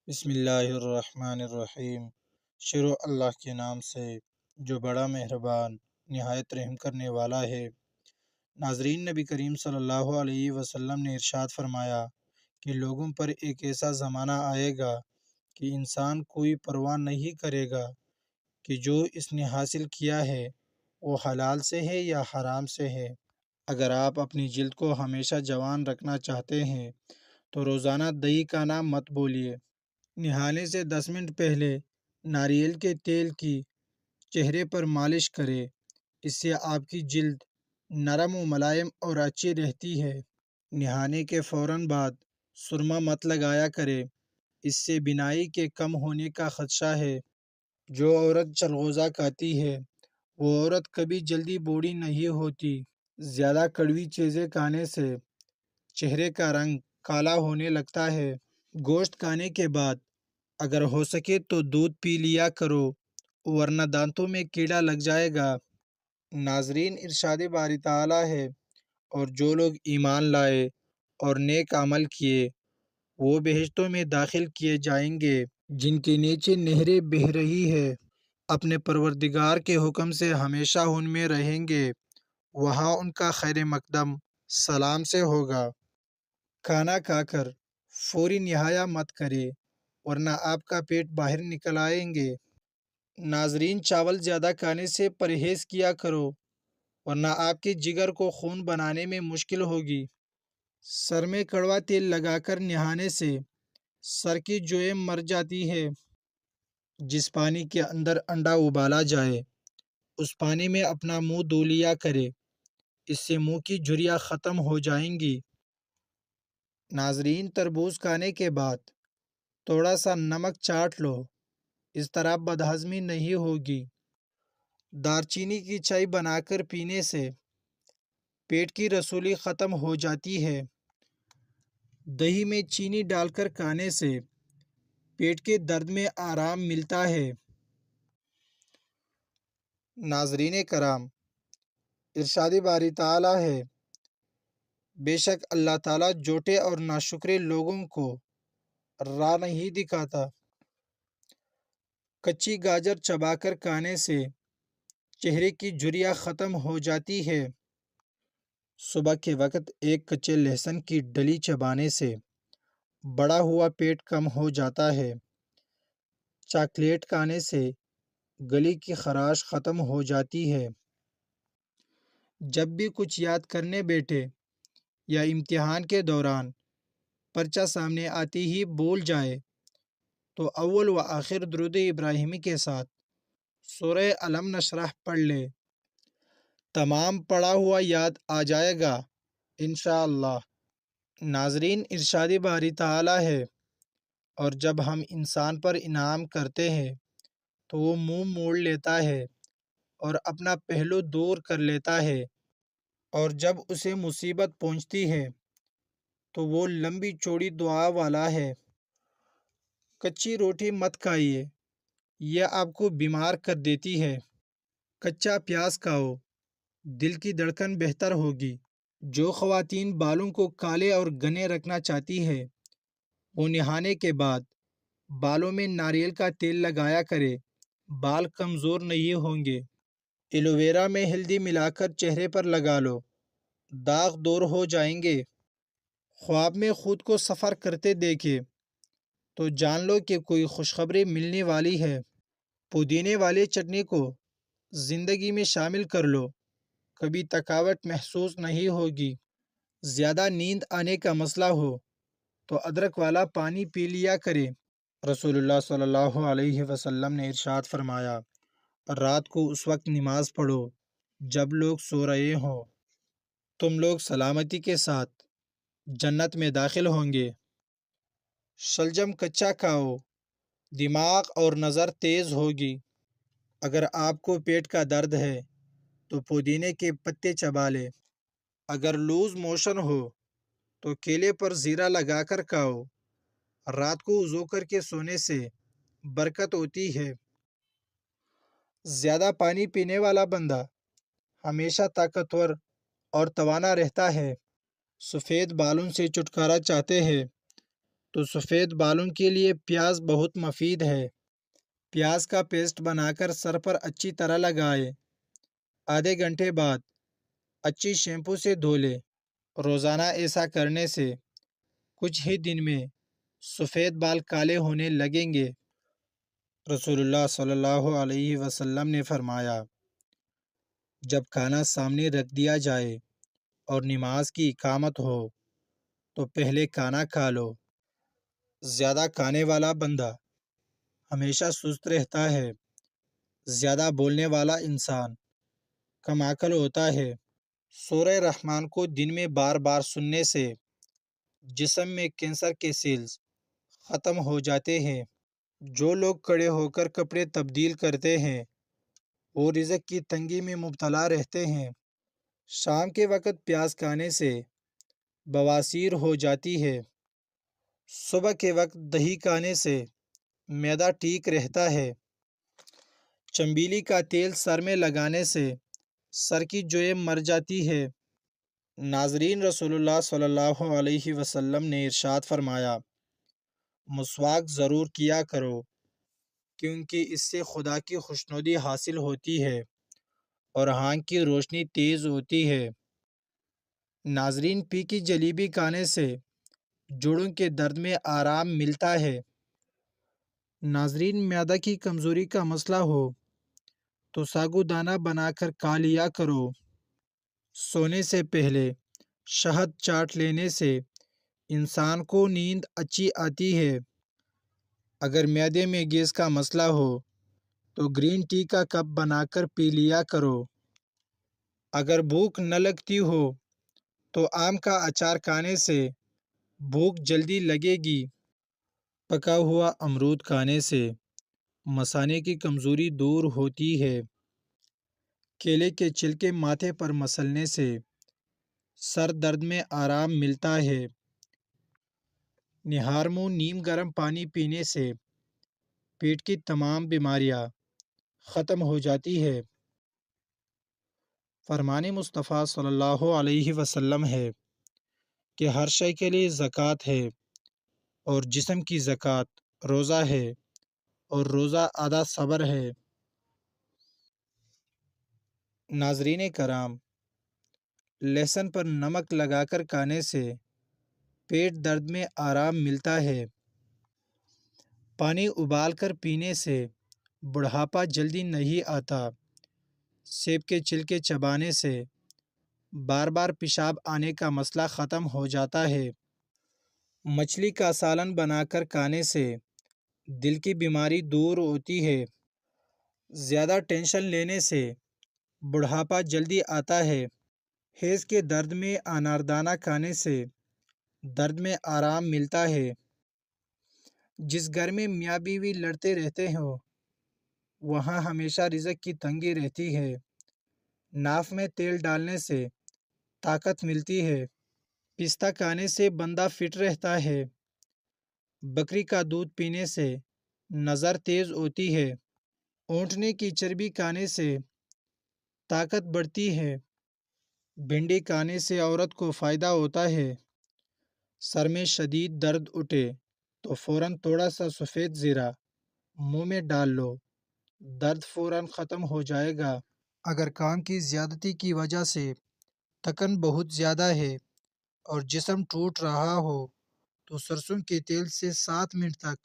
بسم اللہ الرحمن الرحیم۔ شروع اللہ کے نام سے جو بڑا مہربان نہایت رحم کرنے والا ہے۔ ناظرین، نبی کریم صلی اللہ علیہ وسلم نے ارشاد فرمایا کہ لوگوں پر ایک ایسا زمانہ آئے گا کہ انسان کوئی پرواہ نہیں کرے گا کہ جو اس نے حاصل کیا ہے وہ حلال سے ہے یا حرام سے ہے۔ اگر آپ اپنی جلد کو ہمیشہ جوان رکھنا چاہتے ہیں تو روزانہ دہی کا نام مت بولیے۔ نہانے سے 10 منٹ پہلے ناریل کے تیل کی چہرے پر مالش کرے، اس سے آپ کی جلد نرم و ملائم اور اچھی رہتی ہے۔ نہانے کے فوراً بعد سرما مت لگایا کرے، اس سے بینائی کے کم ہونے کا خدشہ ہے۔ جو عورت چلغوزہ کھاتی ہے وہ عورت کبھی جلدی بوڑھی نہیں ہوتی۔ زیادہ کڑوی چیزیں کھانے سے چہرے کا رنگ کالا ہونے لگتا ہے۔ گوشت کھانے کے بعد اگر ہو سکے تو دودھ پی لیا کرو، ورنہ دانتوں میں کیڑا لگ جائے گا۔ ناظرین، ارشاد باری تعالیٰ ہے، اور جو لوگ ایمان لائے اور نیک عمل کیے وہ بہشتوں میں داخل کیے جائیں گے جن کے نیچے نہریں بہہ رہی ہے۔ اپنے پروردگار کے حکم سے ہمیشہ ان میں رہیں گے، وہاں ان کا خیر مقدم سلام سے ہوگا۔ کھانا کھا کر فوری نہایا مت کرے، ورنہ آپ کا پیٹ باہر نکل آئیں گے۔ ناظرین، چاول زیادہ کھانے سے پرہیز کیا کرو، ورنہ آپ کے جگر کو خون بنانے میں مشکل ہوگی۔ سر میں کڑوا تیل لگا کر نہانے سے سر کی جوئیں مر جاتی ہے۔ جس پانی کے اندر انڈا ابالا جائے اس پانی میں اپنا منہ دھو لیا کرے، اس سے منہ کی جھریاں ختم ہو جائیں گی۔ ناظرین، تربوز کھانے کے بعد تھوڑا سا نمک چاٹ لو، اس طرح بدہضمی نہیں ہوگی۔ دارچینی کی چائے بنا کر پینے سے پیٹ کی رسولی ختم ہو جاتی ہے۔ دہی میں چینی ڈال کر کھانے سے پیٹ کے درد میں آرام ملتا ہے۔ ناظرین کرام، ارشاد باری تعالیٰ ہے، بے شک اللہ تعالیٰ جھوٹے اور ناشکرے لوگوں کو راہ نہیں دکھاتا۔ کچی گاجر چبا کر کھانے سے چہرے کی جھریاں ختم ہو جاتی ہے۔ صبح کے وقت ایک کچے لہسن کی ڈلی چبانے سے بڑا ہوا پیٹ کم ہو جاتا ہے۔ چاکلیٹ کھانے سے گلے کی خراش ختم ہو جاتی ہے۔ جب بھی کچھ یاد کرنے بیٹھے یا امتحان کے دوران پرچہ سامنے آتے ہی بھول جائے تو اول و آخر درود ابراہیمی کے ساتھ سورہ علم نشرح پڑھ لے، تمام پڑھا ہوا یاد آ جائے گا انشاءاللہ۔ ناظرین، ارشاد باری تعالیٰ ہے، اور جب ہم انسان پر انعام کرتے ہیں تو وہ منہ موڑ لیتا ہے اور اپنا پہلو دور کر لیتا ہے، اور جب اسے مصیبت پہنچتی ہے تو وہ لمبی چوڑی دعا والا ہے۔ کچی روٹی مت کھائیے، یہ آپ کو بیمار کر دیتی ہے۔ کچا پیاز کھاؤ، دل کی دھڑکن بہتر ہوگی۔ جو خواتین بالوں کو کالے اور گھنے رکھنا چاہتی ہے وہ نہانے کے بعد بالوں میں ناریل کا تیل لگایا کرے، بال کمزور نہیں ہوں گے۔ ایلو ویرا میں ہلدی ملا کر چہرے پر لگا لو، داغ دور ہو جائیں گے۔ خواب میں خود کو سفر کرتے دیکھے تو جان لو کہ کوئی خوشخبری ملنے والی ہے۔ پودینے والی چٹنی کو زندگی میں شامل کر لو، کبھی تھکاوٹ محسوس نہیں ہوگی۔ زیادہ نیند آنے کا مسئلہ ہو تو ادرک والا پانی پی لیا کرے۔ رسول اللہ صلی اللہ علیہ وسلم نے ارشاد فرمایا، رات کو اس وقت نماز پڑھو جب لوگ سو رہے ہوں، تم لوگ سلامتی کے ساتھ جنت میں داخل ہوں گے۔ شلجم کچا کھاؤ، دماغ اور نظر تیز ہوگی۔ اگر آپ کو پیٹ کا درد ہے تو پودینے کے پتے چبا لے۔ اگر لوز موشن ہو تو کیلے پر زیرہ لگا کر کھاؤ، رات کو وضو کر کے سونے سے برکت ہوتی ہے۔ زیادہ پانی پینے والا بندہ ہمیشہ طاقتور اور توانا رہتا ہے۔ سفید بالوں سے چھٹکارا چاہتے ہیں تو سفید بالوں کے لیے پیاز بہت مفید ہے۔ پیاز کا پیسٹ بنا کر سر پر اچھی طرح لگائے۔ آدھے گھنٹے بعد اچھی شیمپو سے دھو لے۔ روزانہ ایسا کرنے سے کچھ ہی دن میں سفید بال کالے ہونے لگیں گے۔ رسول اللہ صلی اللہ علیہ وسلم نے فرمایا، جب کھانا سامنے رکھ دیا جائے اور نماز کی اقامت ہو تو پہلے کھانا کھا لو۔ زیادہ کھانے والا بندہ ہمیشہ سست رہتا ہے۔ زیادہ بولنے والا انسان کم عقل ہوتا ہے۔ سورہ رحمان کو دن میں بار بار سننے سے جسم میں کینسر کے سیلز ختم ہو جاتے ہیں۔ جو لوگ کھڑے ہو کر کپڑے تبدیل کرتے ہیں وہ رزق کی تنگی میں مبتلا رہتے ہیں۔ شام کے وقت پیاز کھانے سے بواسیر ہو جاتی ہے۔ صبح کے وقت دہی کھانے سے معدہ ٹھیک رہتا ہے۔ چنبیلی کا تیل سر میں لگانے سے سر کی جوئیں مر جاتی ہے۔ ناظرین، رسول اللہ صلی اللہ علیہ وسلم نے ارشاد فرمایا، مسواک ضرور کیا کرو کیونکہ اس سے خدا کی خوشنودی حاصل ہوتی ہے اور آنکھ کی روشنی تیز ہوتی ہے۔ ناظرین، پی کی جلیبی کھانے سے جوڑوں کے درد میں آرام ملتا ہے۔ ناظرین، معدہ کی کمزوری کا مسئلہ ہو تو ساگو دانہ بنا کر کھا لیا کرو۔ سونے سے پہلے شہد چاٹ لینے سے انسان کو نیند اچھی آتی ہے۔ اگر معدے میں گیس کا مسئلہ ہو تو گرین ٹی کا کپ بنا کر پی لیا کرو۔ اگر بھوک نہ لگتی ہو تو آم کا اچار کھانے سے بھوک جلدی لگے گی۔ پکا ہوا امرود کھانے سے مثانے کی کمزوری دور ہوتی ہے۔ کیلے کے چھلکے ماتھے پر مسلنے سے سر درد میں آرام ملتا ہے۔ نہار منہ نیم گرم پانی پینے سے پیٹ کی تمام بیماریاں ختم ہو جاتی ہے۔ فرمان مصطفیٰ صلی اللہ علیہ وسلم ہے کہ ہر شے کے لیے زکوٰۃ ہے، اور جسم کی زکوٰۃ روزہ ہے، اور روزہ آدھا صبر ہے۔ ناظرین کرام، لہسن پر نمک لگا کر کھانے سے پیٹ درد میں آرام ملتا ہے۔ پانی ابال کر پینے سے بڑھاپا جلدی نہیں آتا۔ سیب کے چھلکے چبانے سے بار بار پیشاب آنے کا مسئلہ ختم ہو جاتا ہے۔ مچھلی کا سالن بنا کر کھانے سے دل کی بیماری دور ہوتی ہے۔ زیادہ ٹینشن لینے سے بڑھاپا جلدی آتا ہے۔ ہیض کے درد میں اناردانہ کھانے سے درد میں آرام ملتا ہے۔ جس گھر میں میاں بیوی لڑتے رہتے ہوں وہاں ہمیشہ رزق کی تنگی رہتی ہے۔ ناف میں تیل ڈالنے سے طاقت ملتی ہے۔ پستہ کھانے سے بندہ فٹ رہتا ہے۔ بکری کا دودھ پینے سے نظر تیز ہوتی ہے۔ اونٹنے کی چربی کھانے سے طاقت بڑھتی ہے۔ بھنڈی کھانے سے عورت کو فائدہ ہوتا ہے۔ سر میں شدید درد اٹھے تو فوراً تھوڑا سا سفید زیرہ منہ میں ڈال لو، درد فوراً ختم ہو جائے گا۔ اگر کام کی زیادتی کی وجہ سے تھکن بہت زیادہ ہے اور جسم ٹوٹ رہا ہو تو سرسوں کے تیل سے 7 منٹ تک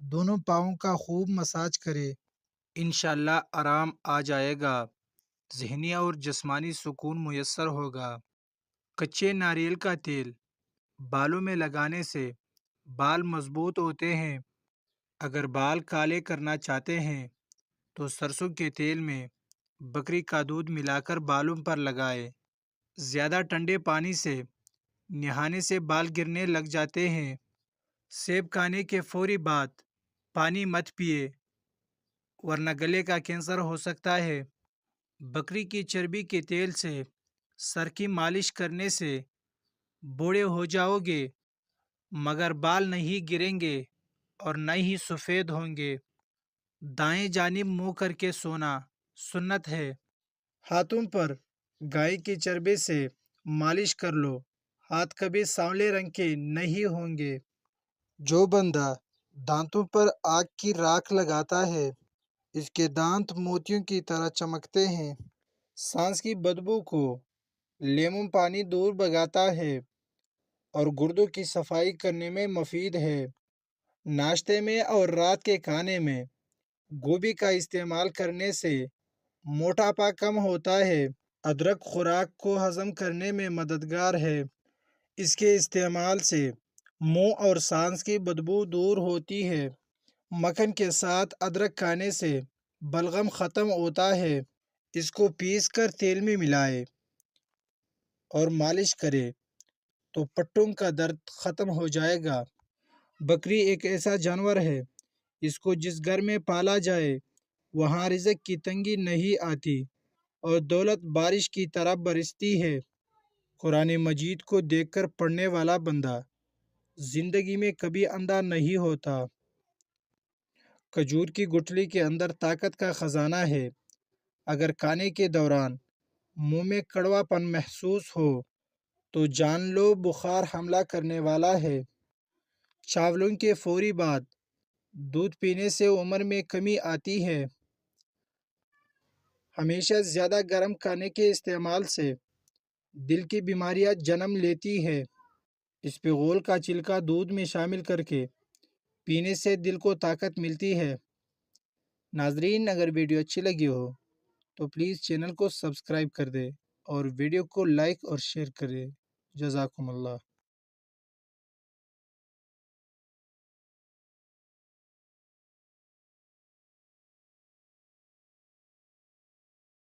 دونوں پاؤں کا خوب مساج کرے۔ انشاءاللہ آرام آ جائے گا۔ ذہنی اور جسمانی سکون میسر ہوگا۔ کچے ناریل کا تیل بالوں میں لگانے سے بال مضبوط ہوتے ہیں۔ اگر بال کالے کرنا چاہتے ہیں تو سرسوں کے تیل میں بکری کا دودھ ملا کر بالوں پر لگائے۔ زیادہ ٹھنڈے پانی سے نہانے سے بال گرنے لگ جاتے ہیں۔ سیب کھانے کے فوری بعد پانی مت پیے ورنہ گلے کا کینسر ہو سکتا ہے۔ بکری کی چربی کے تیل سے سر کی مالش کرنے سے بوڑھے ہو جاؤ گے مگر بال نہیں گریں گے اور نہ ہی سفید ہوں گے۔ دائیں جانب منہ کر کے سونا سنت ہے۔ ہاتھوں پر گائے کے چربے سے مالش کر لو، ہاتھ کبھی سانولے رنگ کے نہیں ہوں گے۔ جو بندہ دانتوں پر آگ کی راکھ لگاتا ہے اس کے دانت موتیوں کی طرح چمکتے ہیں۔ سانس کی بدبو کو لیموں پانی دور بھگاتا ہے اور گردوں کی صفائی کرنے میں مفید ہے۔ ناشتے میں اور رات کے کھانے میں گوبھی کا استعمال کرنے سے موٹاپا کم ہوتا ہے۔ ادرک خوراک کو ہضم کرنے میں مددگار ہے۔ اس کے استعمال سے منہ اور سانس کی بدبو دور ہوتی ہے۔ مکھن کے ساتھ ادرک کھانے سے بلغم ختم ہوتا ہے۔ اس کو پیس کر تیل میں ملائے اور مالش کرے تو پٹھوں کا درد ختم ہو جائے گا۔ بکری ایک ایسا جانور ہے اس کو جس گھر میں پالا جائے وہاں رزق کی تنگی نہیں آتی اور دولت بارش کی طرح برستی ہے۔ قرآن مجید کو دیکھ کر پڑھنے والا بندہ زندگی میں کبھی اندھا نہیں ہوتا۔ کھجور کی گٹھلی کے اندر طاقت کا خزانہ ہے۔ اگر کھانے کے دوران منہ میں کڑوا پن محسوس ہو تو جان لو بخار حملہ کرنے والا ہے۔ چاولوں کے فوری بعد دودھ پینے سے عمر میں کمی آتی ہے۔ ہمیشہ زیادہ گرم کھانے کے استعمال سے دل کی بیماریاں جنم لیتی ہے۔ اسپغول کا چھلکا دودھ میں شامل کر کے پینے سے دل کو طاقت ملتی ہے۔ ناظرین، اگر ویڈیو اچھی لگی ہو تو پلیز چینل کو سبسکرائب کر دے اور ویڈیو کو لائک اور شیئر کرے۔ جزاکم اللہ۔